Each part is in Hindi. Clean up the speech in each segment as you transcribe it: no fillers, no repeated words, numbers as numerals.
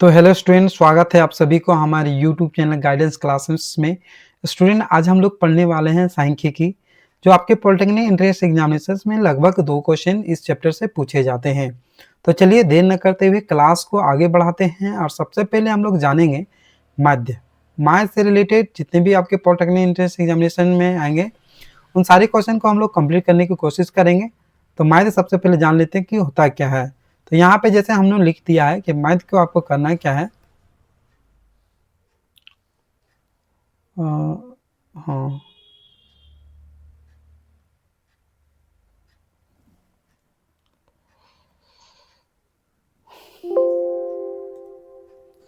तो हेलो स्टूडेंट, स्वागत है आप सभी को हमारे यूट्यूब चैनल गाइडेंस क्लासेस में। स्टूडेंट, आज हम लोग पढ़ने वाले हैं सांख्यिकी, जो आपके पॉलिटेक्निक एंट्रेंस एग्जामिनेशंस में लगभग 2 क्वेश्चन इस चैप्टर से पूछे जाते हैं। तो चलिए देर न करते हुए क्लास को आगे बढ़ाते हैं और सबसे पहले हम लोग जानेंगे माध्य। माध्य से रिलेटेड जितने भी आपके पॉलिटेक्निक एंट्रेंस एग्जामिनेशन में आएंगे उन सारे क्वेश्चन को हम लोग कंप्लीट करने की कोशिश करेंगे। तो माध्य सबसे पहले जान लेते हैं कि होता क्या है। तो यहाँ पे जैसे हमने लिख दिया है कि माध्य को आपको करना क्या है। हाँ,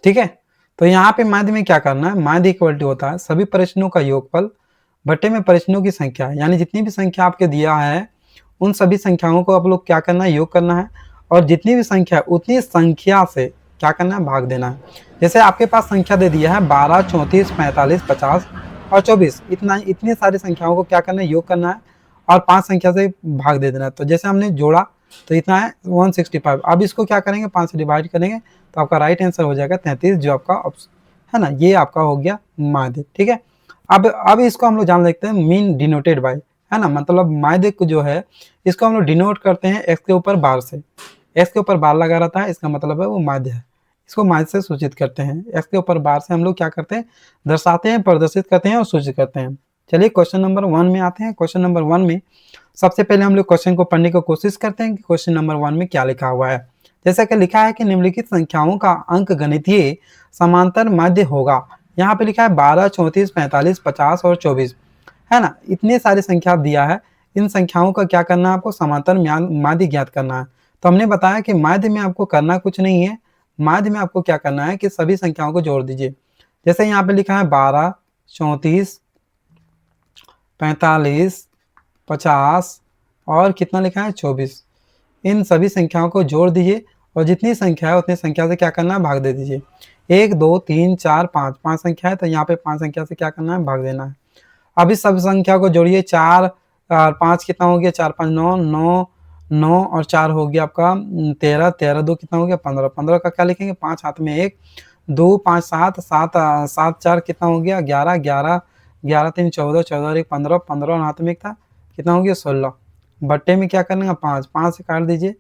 ठीक है। तो यहाँ पे माध्य में क्या करना है, माध्य इक्वल टू होता है सभी प्रश्नों का योगफल बटे में प्रश्नों की संख्या, यानी जितनी भी संख्या आपके दिया है उन सभी संख्याओं को आप लोग क्या करना है, योग करना है। और जितनी भी संख्या उतनी संख्या से क्या करना है, भाग देना है। जैसे आपके पास संख्या दे दिया है 12, 34, 45, 50 और 24, इतनी सारी संख्याओं को क्या करना है, योग करना है और 5 संख्या से भाग दे देना है। तो जैसे हमने जोड़ा तो इतना है 165। अब इसको क्या करेंगे, 5 से डिवाइड करेंगे तो आपका राइट आंसर हो जाएगा 33, जो आपका ऑप्शन है ना, ये आपका हो गया माध्य। ठीक है। अब इसको हम लोग जान लेते हैं मीन डिनोटेड बाय, है ना, मतलब माध्य को जो है इसको हम लोग डिनोट करते हैं एक्स के ऊपर बार से। एक्स के ऊपर बार लगा रहता है, इसका मतलब है वो माध्य है। इसको माध्य से सूचित करते हैं। एक्स के ऊपर बार से हम लोग क्या करते हैं, दर्शाते हैं, प्रदर्शित करते हैं और सूचित करते हैं। चलिए क्वेश्चन नंबर 1 में आते हैं। क्वेश्चन नंबर 1 में सबसे पहले हम लोग क्वेश्चन को पढ़ने की कोशिश करते हैं कि क्वेश्चन नंबर 1 में क्या लिखा हुआ है। जैसा कि लिखा है कि निम्नलिखित संख्याओं का अंक गणितीय समांतर माध्य होगा। यहाँ पे लिखा है 12, 34, 45, 50 और 24, है ना। इतने सारी संख्या दिया है, इन संख्याओं का क्या करना है, आपको समांतर माध्य ज्ञात करना है। तो हमने बताया कि माध्य में आपको करना कुछ नहीं है, माध्य में आपको क्या करना है कि सभी संख्याओं को जोड़ दीजिए। जैसे यहाँ पे लिखा है 12, 34, 45, 50 और कितना लिखा है 24, इन सभी संख्याओं को जोड़ दीजिए और जितनी संख्या है उतनी संख्या से क्या करना है, भाग दे दीजिए। 1, 2, 3, 4, 5, 5 संख्या है तो यहाँ पे 5 संख्या से क्या करना है, भाग देना है। अब इस सब संख्या को जोड़िए। 4 और 5 कितना हो गया, 4, 5, 9, 9, 9 और 4 हो गया आपका 13, 13, 2 कितना हो गया 15, 15 का क्या लिखेंगे, 5 हाथ में 1, 2, 5, 7, 7, 7, 4 कितना हो गया 11, 11, 11, 3, 14, 14 और 1 15, 15 और हाथ में एक था कितना हो गया 16। बट्टे में क्या करना है, 5, 5 से काट दीजिए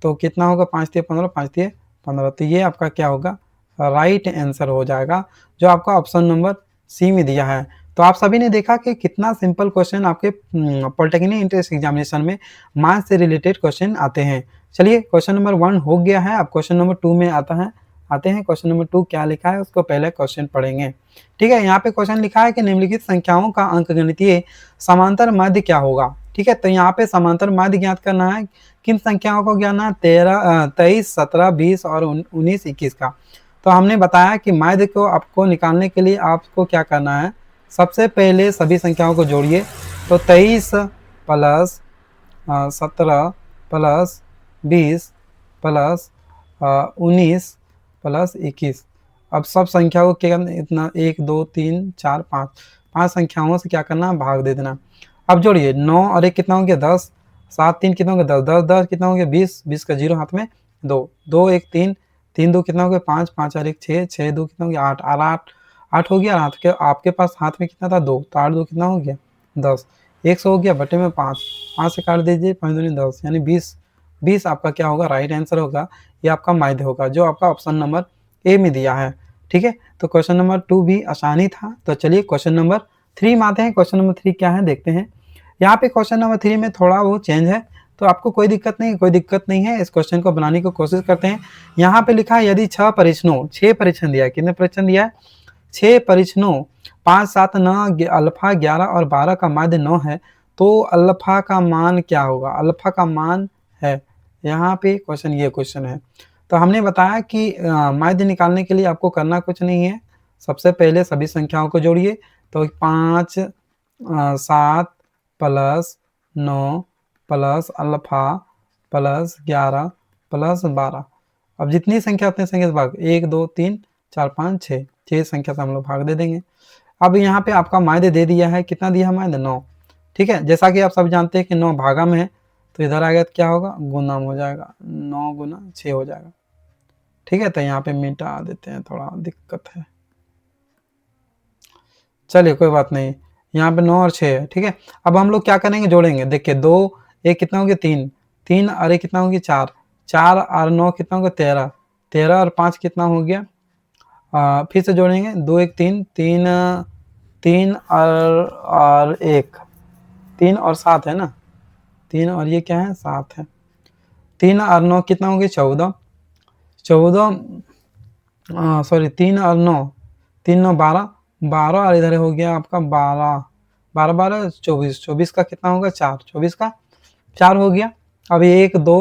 तो कितना होगा, 5 तिया 15, 5 तिया 15। तो ये आपका क्या होगा, राइट आंसर हो जाएगा, जो आपका ऑप्शन नंबर सी में दिया है। तो आप सभी ने देखा कि कितना सिंपल क्वेश्चन आपके पॉलिटेक्निक एंट्रेंस एग्जामिनेशन में मैथ से रिलेटेड क्वेश्चन आते हैं। चलिए क्वेश्चन नंबर 1 हो गया है। अब क्वेश्चन नंबर 2 में आते हैं। क्वेश्चन नंबर 2 क्या लिखा है उसको पहले क्वेश्चन पढ़ेंगे। ठीक है। यहाँ पे क्वेश्चन लिखा है कि निम्नलिखित संख्याओं का अंकगणितीय समांतर माध्य क्या होगा। ठीक है। तो यहाँ पे समांतर माध्य ज्ञात करना है। किन संख्याओं को ज्ञात करना, 23, 17, 20 और 19, 21 का। तो हमने बताया कि माध्य को आपको निकालने के लिए आपको क्या करना है, सबसे पहले सभी संख्याओं को जोड़िए। तो 23 प्लस 17 प्लस 20 प्लस 19 प्लस 21। अब सब संख्याओं को क्या करना, इतना 1, 2, 3, 4, 5, 5 संख्याओं से क्या करना, भाग दे देना। अब जोड़िए 9 और 1 कितना हो गया 10, 7, 3 कितना हो गया 10, 10, 10 कितना हो गया 20, 20 का 0 हाथ में 2, 2, 1, 3, 3, 2 कितना हो गया 5, 5 और 1 6, 6, 2 कितना हो गया 8, 8, 8 हो गया। आपके पास हाथ में कितना था 2, तो 8, 2 कितना हो गया 10, 100 हो गया बटे में 5, 5 से काट दीजिए 5 दूनी 10, यानी 20, 20 आपका क्या होगा, राइट आंसर होगा। ये आपका माध्य होगा, जो आपका ऑप्शन नंबर ए में दिया है। ठीक है। तो क्वेश्चन नंबर 2 भी आसानी था। तो चलिए क्वेश्चन नंबर 3 में आते हैं। क्वेश्चन नंबर 3 क्या है देखते हैं। यहाँ पे क्वेश्चन नंबर 3 में थोड़ा वो चेंज है, तो आपको कोई दिक्कत नहीं है। इस क्वेश्चन को बनाने की कोशिश करते हैं। यहाँ पे लिखा है यदि 6 परीक्षण दिया है। कितने परीक्षण दिया है, 6 परीक्षणों 5, 7, 9, अल्फा 11 और 12 का माध्य 9 है, तो अल्फा का मान क्या होगा। अल्फा का मान है, यहाँ पे क्वेश्चन ये क्वेश्चन है। तो हमने बताया कि माध्य निकालने के लिए आपको करना कुछ नहीं है, सबसे पहले सभी संख्याओं को जोड़िए। तो 5, 7 plus 9 plus alpha plus 11 plus 12। अब जितनी संख्या उतनी संख्या से भाग, 1, 2, 3, 4, 5, 6, 6 संख्या से हम लोग भाग दे देंगे। अब यहाँ पे आपका माध्य दे दिया है, कितना दिया है माध्य 9। ठीक है। जैसा कि आप सब जानते हैं कि 9 भागा में है, तो इधर आ गया तो क्या होगा, गुना हो जाएगा, 9 गुना 6 हो जाएगा। ठीक है, तो यहाँ पे मिटा देते हैं, थोड़ा दिक्कत है, चलिए कोई बात नहीं। यहाँ पे 9 और 6 है, ठीक है। अब हम लोग क्या करेंगे, जोड़ेंगे। देखिए 2 एक कितना हो गया 3, 3 और एक कितना हो गया 4, 4 और 9 कितना हो गया 13, 13 और 5 कितना हो गया, फिर से जोड़ेंगे। 2 एक 3, 3 3 और 1 3 और 7 है ना, 3 और ये क्या है 7 है। 3 और 9 कितना हो गया 14, 14 सॉरी 3 और 9, 3 9 12, 12 और इधर हो गया आपका 12, 12 12 24, 24 का कितना होगा 4, 24 का 4 हो गया। अब ये 1 2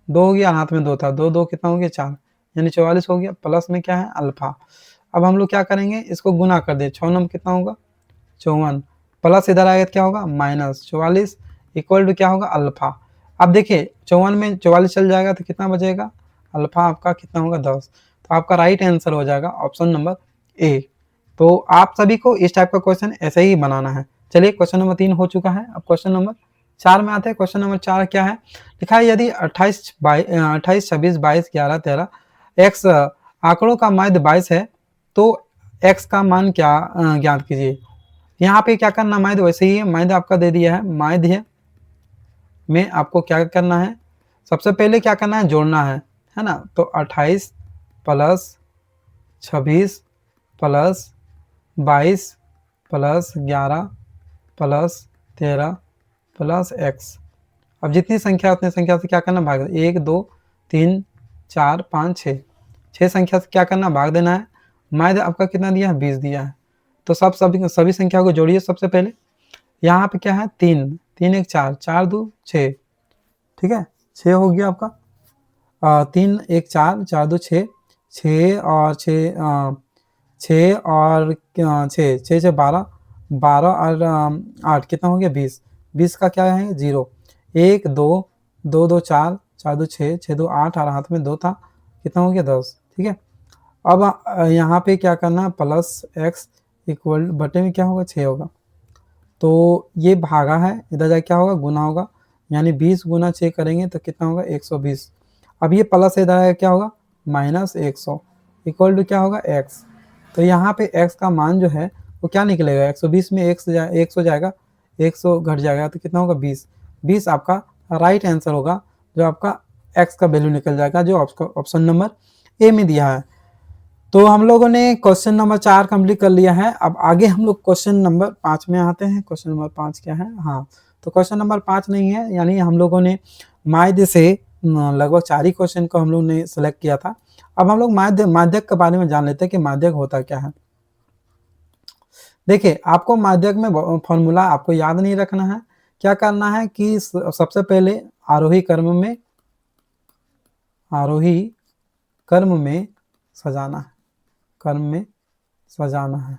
2 हो गया, हाथ में 2 था, 2 2 कितना हो गया 4, यानी 44 हो गया। प्लस में क्या है अल्फा। अब हम लोग क्या करेंगे, इसको गुना कर दे, 6 नंबर कितना होगा 54, प्लस इधर आएगा क्या होगा माइनस 44, इक्वल टू क्या होगा अल्फा। अब देखिए 54 में 44 चल जाएगा तो कितना बचेगा, अल्फा आपका कितना होगा 10। तो आपका राइट आंसर हो जाएगा ऑप्शन नंबर ए। तो आप सभी को इस टाइप का क्वेश्चन ऐसे ही बनाना है। चलिए क्वेश्चन नंबर 3 हो चुका है, अब क्वेश्चन नंबर 4 में आते हैं। क्वेश्चन नंबर 4 क्या है, लिखा है यदि 28 26 22 11 13 एक्स आंकड़ों का माध्य 22 है तो एक्स का मान क्या ज्ञात कीजिए। यहाँ पे क्या करना, माध्य वैसे ही है, माध्य आपका दे दिया है, माध्य में आपको क्या करना है, सबसे पहले क्या करना है जोड़ना है ना। तो 28 plus 26 plus 22 plus 11 plus 13 plus x. अब जितनी संख्या उतनी संख्या से क्या करना भाग, 1 2 3 4 5 6, 6 संख्या से क्या करना भाग देना है। माध्य आपका कितना दिया है 20 दिया है। तो सभी संख्या को जोड़िए। सबसे पहले यहाँ पे क्या है 3 3 1 4, 4 2 6, ठीक है 6 हो गया आपका, 3 1 4, 4 2 6, 6 और 6 6 और 6 6 6 12, 12 और 8 कितना हो गया 20, 20 का क्या है 0, 1 2 2 2 4, 4 2 6, 6 2 8 और हाथ में 2 था, कितना हो गया 10, ठीक है। अब यहाँ पे क्या करना, प्लस एक्स इक्वल बटे में क्या होगा 6 होगा। तो ये भागा है, इधर जाके क्या होगा गुना होगा, यानी 20 गुना 6 करेंगे तो कितना होगा 120। अब ये प्लस इधर आएगा क्या होगा माइनस 100 इक्वल टू क्या होगा x। तो यहाँ पे x का मान जो है वो क्या निकलेगा, 120 में 100 जाएगा, 100 घट जाएगा तो कितना होगा 20, 20 आपका राइट आंसर होगा, जो आपका x का वैल्यू निकल जाएगा, जो आपका ऑप्शन नंबर ए में दिया है। तो हम लोगों ने क्वेश्चन नंबर 4 कंप्लीट कर लिया है। अब आगे हम लोग क्वेश्चन नंबर 5 में आते हैं। क्वेश्चन नंबर 5 क्या है, हाँ तो क्वेश्चन नंबर 5 नहीं है, यानी हम लोगों ने माध्य से लगभग 4 ही क्वेश्चन को हम लोग ने सेलेक्ट किया था। अब हम लोग माध्यक के बारे में जान लेते हैं कि माध्यक होता क्या है। देखिए आपको माध्यक में फॉर्मूला आपको याद नहीं रखना है, क्या करना है कि सबसे पहले आरोही क्रम में सजाना है, क्रम में सजाना है,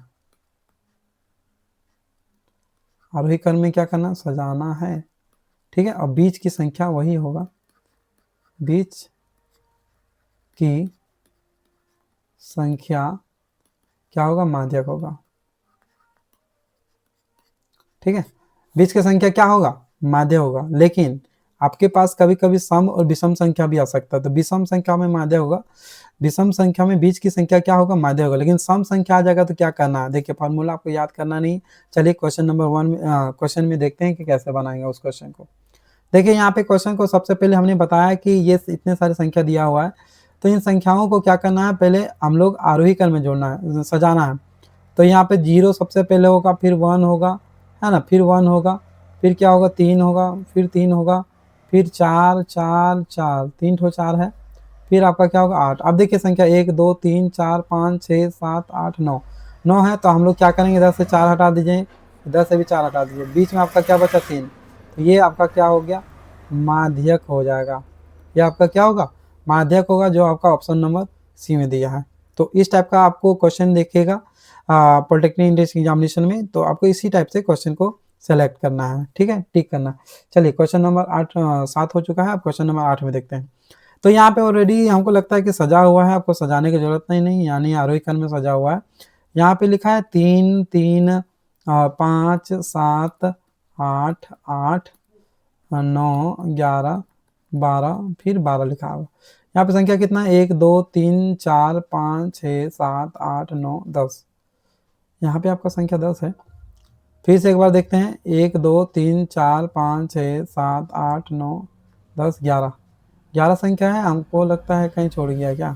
आरोही क्रम में क्या करना सजाना है, ठीक है। और बीच की संख्या वही होगा, बीच की संख्या क्या होगा माध्यक होगा, ठीक है। बीच की संख्या क्या होगा माध्य होगा, लेकिन आपके पास कभी कभी सम और विषम संख्या भी आ सकता है, तो विषम संख्या में माध्य होगा, विषम संख्या में बीच की संख्या क्या होगा माध्य होगा, लेकिन सम संख्या आ जाएगा तो क्या करना है। देखिए फॉर्मूला आपको याद करना नहीं। चलिए क्वेश्चन नंबर 1 में क्वेश्चन में देखते हैं कि कैसे बनाएंगे उस क्वेश्चन को। देखिए यहाँ पे क्वेश्चन को सबसे पहले हमने बताया कि ये इतने सारे संख्या दिया हुआ है, तो इन संख्याओं को क्या करना है, पहले हम लोग आरोही क्रम में जोड़ना है, सजाना है। तो यहाँ पे 0 सबसे पहले होगा, फिर 1 होगा, है ना, फिर 1 होगा, फिर क्या होगा 3 होगा, फिर 3 होगा, फिर 4 4 4, 3 ठो 4 है, फिर आपका क्या होगा 8। अब देखिए संख्या 1 2 3 4 5 6 7 8 9, 9 है, तो हम लोग क्या करेंगे इधर से 4 हटा दीजिए, इधर से भी 4 हटा दीजिए, बीच में आपका क्या बचा 3, तो ये आपका क्या हो गया माध्यक हो जाएगा, ये आपका क्या होगा माध्यक होगा, जो आपका ऑप्शन नंबर सी में दिया है। तो इस टाइप का आपको क्वेश्चन देखेगा पॉलिटेक्निक इंट्रेंस एग्जामिनेशन में, तो आपको इसी टाइप से क्वेश्चन को सेलेक्ट करना है, ठीक है, टिक करना है। चलिए क्वेश्चन नंबर 7 हो चुका है, अब क्वेश्चन नंबर 8 में देखते हैं। तो यहाँ पे ऑलरेडी हमको लगता है कि सजा हुआ है, आपको सजाने की जरूरत नहीं, यानी आरोही क्रम में सजा हुआ है। यहाँ पे लिखा है 3 3 5 7 8 8 9 11 12, फिर 12 लिखा हुआ। यहाँ पे संख्या कितना है, 1 2 3 4 5 6 7 8 9 10। यहाँ पे आपका संख्या 10 है। फिर से एक बार देखते हैं, 1 2 3 4 5 6 7 8 9 10 11। 11 संख्या है, हमको लगता है कहीं छोड़ गया क्या।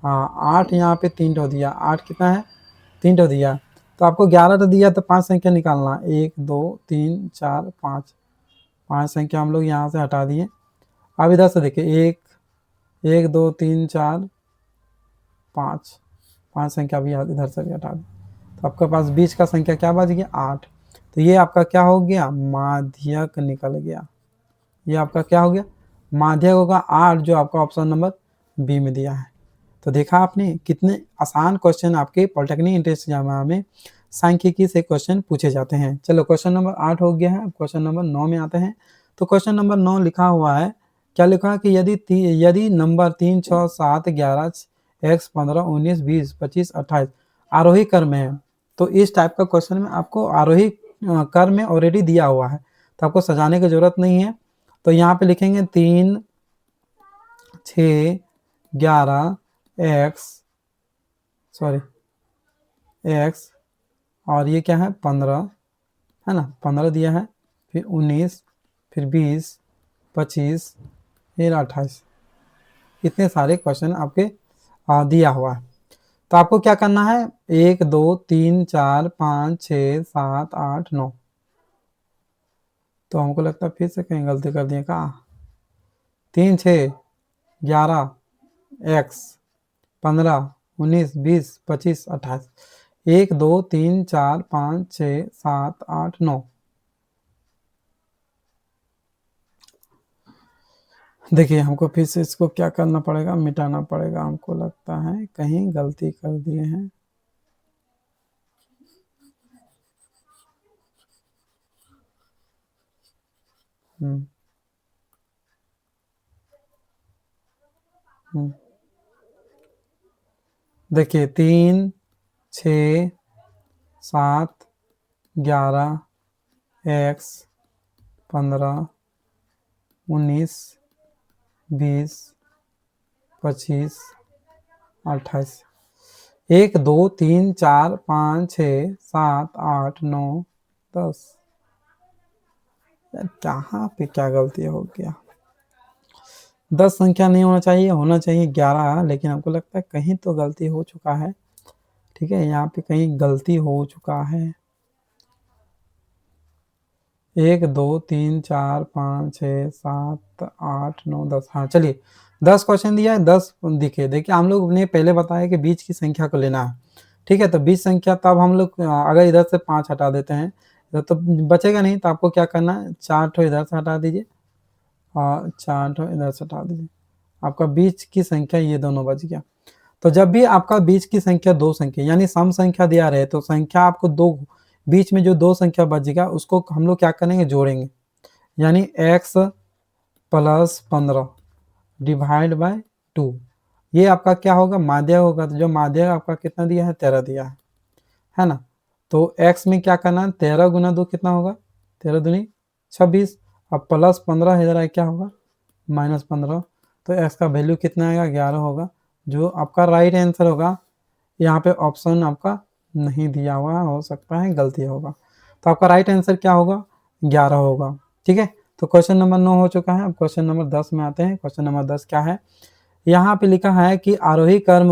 हाँ 8 यहाँ पे 3 ठो दिया, 8 कितना है 3 ठो दिया, तो आपको 11 तो दिया, तो 5 संख्या निकालना, 1 2 3 4 5। 5 संख्या हम लोग यहाँ से हटा दिए। अब इधर से देखिए, 1 2 3 4 5, 5 संख्या भी इधर से भी हटा दी, तो आपके पास बीच का संख्या क्या बच गया 8। तो ये आपका क्या हो गया, माध्यक निकल गया। ये आपका क्या हो गया, माध्यक होगा 8, जो आपका ऑप्शन नंबर बी में दिया है। तो देखा आपने कितने आसान क्वेश्चन आपके पॉलिटेक्निक एंट्रेंस एग्जाम में सांख्यिकी से क्वेश्चन पूछे जाते हैं। चलो क्वेश्चन नंबर 8 हो गया है, क्वेश्चन नंबर 9 में आते हैं। तो क्वेश्चन नंबर 9 लिखा हुआ है, क्या लिखा है कि यदि नंबर 3 6 7 11 x 15 19 20 25 28 आरोही क्रम में है, तो इस टाइप का क्वेश्चन में आपको आरोही क्रम में ऑलरेडी दिया हुआ है, तो आपको सजाने की जरूरत नहीं है। तो यहाँ पे लिखेंगे 3 6 11 x और ये क्या है 15 है ना, 15 दिया है, फिर 19, फिर 20, 25, फिर 28। इतने सारे क्वेश्चन आपके दिया हुआ है। तो आपको क्या करना है, 1 2 3 4 5 6 7 8 9। तो हमको लगता है फिर से कहीं गलती कर दिए का। 3 6 11 x 15 19 20 25 28, 1 2 3 4 5 6 7 8 9। देखिए हमको फिर से इसको क्या करना पड़ेगा, मिटाना पड़ेगा, हमको लगता है कहीं गलती कर दिए हैं। देखिए 3 6 7 11 x 15 19 20 25 28, 1 2 3 4 5 6 7 8 9 10। यार कहाँ पे क्या गलती हो गया, 10 संख्या नहीं होना चाहिए, होना चाहिए 11, लेकिन हमको लगता है कहीं तो गलती हो चुका है। ठीक है, यहाँ पे कहीं गलती हो चुका है। 1 2 3 4 5 6 7 8 9 10। हाँ चलिए 10 क्वेश्चन दिया है, 10 देखिए हम लोग ने पहले बताया कि बीच की संख्या को लेना है। ठीक है, तो बीच संख्या तब हम लोग अगर इधर से 5 हटा देते हैं तो बचेगा नहीं, तो आपको क्या करना है, 4 ठो इधर से हटा दीजिए और 4 ठो इधर से हटा दीजिए। आपका बीच की संख्या ये दोनों बच गया। तो जब भी आपका बीच की संख्या दो संख्या यानी सम संख्या दिया रहे, तो संख्या आपको दो, बीच में जो दो संख्या बचेगा उसको हम लोग क्या करेंगे, जोड़ेंगे। यानी x प्लस 15 डिवाइड बाय 2, ये आपका क्या होगा, माध्यक होगा। तो जो माध्यक आपका कितना दिया है, 13 दिया है ना। तो x में क्या करना है, 13 गुना 2 कितना होगा, 13 दूनी 26, अब प्लस 15 इधर आए क्या होगा, माइनस 15। तो x का वैल्यू कितना आएगा, 11 होगा, जो आपका राइट आंसर होगा। यहाँ पे ऑप्शन आपका नहीं दिया हुआ, हो सकता है गलती होगा, तो आपका राइट आंसर क्या होगा, 11 होगा। ठीक है, तो क्वेश्चन नंबर 9 हो चुका है। अब क्वेश्चन नंबर 10 में आते हैं। क्वेश्चन नंबर 10 क्या है, यहाँ पे लिखा है कि आरोही क्रम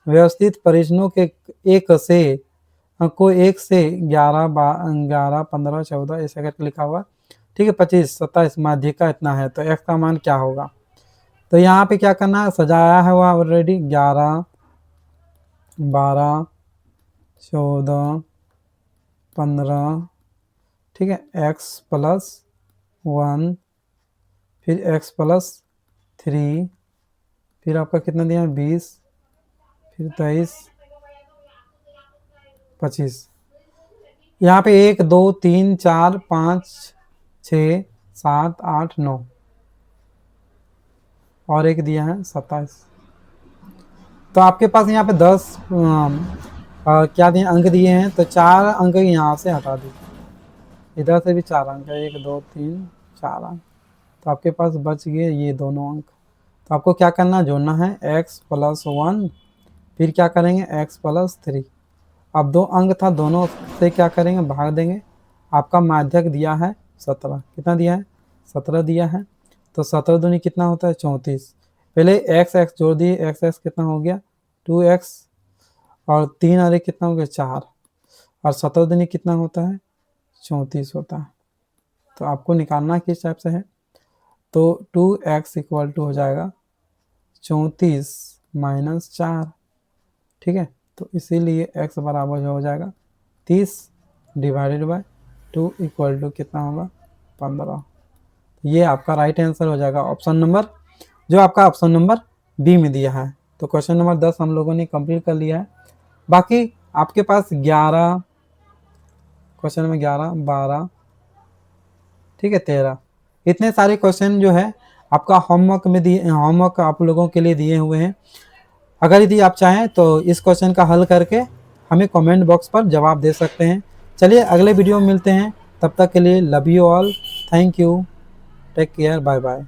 व्यवस्थित परिजनों के एक से को 1 से 11 11 15 14 ऐसे करके लिखा हुआ। ठीक है, 25 27 माध्यिका इतना है, तो x का मान क्या होगा। तो यहाँ पे क्या करना है, सजाया है हुआ ऑलरेडी, 11 12 14 15। ठीक है, x प्लस 1, फिर x प्लस 3, फिर आपका कितना दिया है 20, फिर 23 25। यहाँ पे 1 2 3 4 5 6 7 8 9 और एक दिया है 27। तो आपके पास यहाँ पे 10 क्या दिए अंक दिए हैं, तो 4 अंक यहाँ से हटा दीजिए, इधर से भी 4 अंक है, 1 2 3 4 अंक, तो आपके पास बच गए ये दोनों अंक। तो आपको क्या करना, जोड़ना है x + 1, फिर क्या करेंगे x + 3। अब 2 अंक था, दोनों से क्या करेंगे, भाग देंगे। आपका माध्यक दिया है 17, कितना दिया है, 17 दिया है। तो 17 दूनी कितना होता है, 34। पहले x जोड़ दिए, x कितना हो गया 2x, और 3 अरे कितना हो गया 4, और 17 दूनी कितना होता है 34 होता है। तो आपको निकालना किस टाइप से है, तो 2x = हो जाएगा 34 - 4, ठीक है। तो इसीलिए x बराबर हो जाएगा 30 / 2 = कितना होगा 15। ये आपका राइट आंसर हो जाएगा ऑप्शन नंबर, जो आपका ऑप्शन नंबर बी में दिया है। तो क्वेश्चन नंबर 10 हम लोगों ने कंप्लीट कर लिया है। बाकी आपके पास 11, क्वेश्चन नंबर 11, 12, ठीक है, 13, इतने सारे क्वेश्चन जो है आपका होमवर्क में दिए, होमवर्क आप लोगों के लिए दिए हुए हैं। अगर यदि आप चाहें तो इस क्वेश्चन का हल करके हमें कमेंट बॉक्स पर जवाब दे सकते हैं। चलिए अगले वीडियो में मिलते हैं, तब तक के लिए love you all, thank you, take care, bye bye.